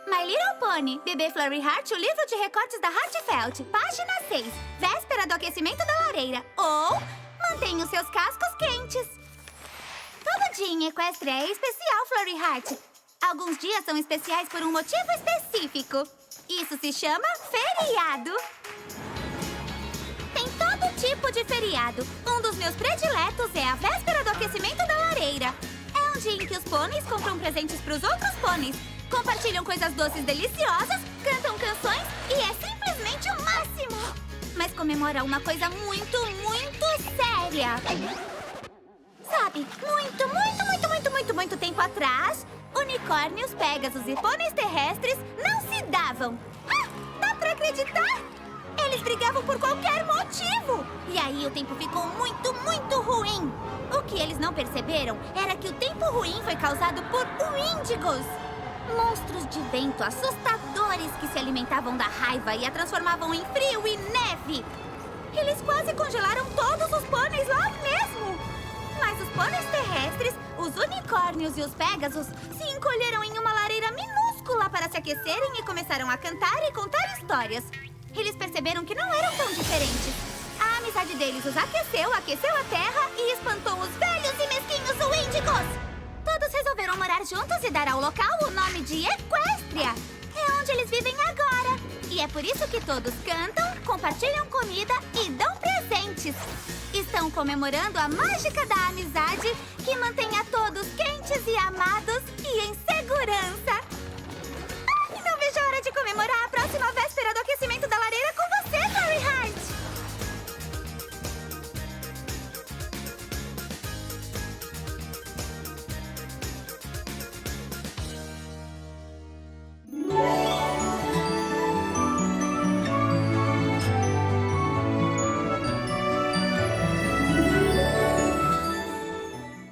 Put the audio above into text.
My Little Pony, Bebê Flurry Heart, o livro de recortes da Heartfelt. Página 6, véspera do aquecimento da lareira. Ou, mantenha os seus cascos quentes. Todo dia em Equestria é especial, Flurry Heart. Alguns dias são especiais por um motivo específico. Isso se chama feriado. Tem todo tipo de feriado. Um dos meus prediletos é a véspera do aquecimento da lareira. É um dia em que os pôneis compram presentes para os outros pôneis, compartilham coisas doces deliciosas, cantam canções e é simplesmente o máximo. Mas comemora uma coisa muito, muito séria. Sabe, muito tempo atrás, unicórnios, pégasos e pôneis terrestres não se davam. Ah, dá pra acreditar? Eles brigavam por qualquer motivo. E aí o tempo ficou muito, muito ruim. O que eles não perceberam era que o tempo ruim foi causado por Windigos. Monstros de vento assustadores que se alimentavam da raiva e a transformavam em frio e neve. Eles quase congelaram todos os pôneis lá mesmo. Mas os pôneis terrestres, os unicórnios e os pégasos se encolheram em uma lareira minúscula para se aquecerem e começaram a cantar e contar histórias. Eles perceberam que não eram tão diferentes. A amizade deles os aqueceu a terra e espantou os velhos e mesquinhos Windigos. Todos resolveram morar juntos e dar ao local o nome de Equestria. É onde eles vivem agora. E é por isso que todos cantam, compartilham comida e dão presentes. Estão comemorando a mágica da amizade que mantém a todos quentes e amados e em segurança.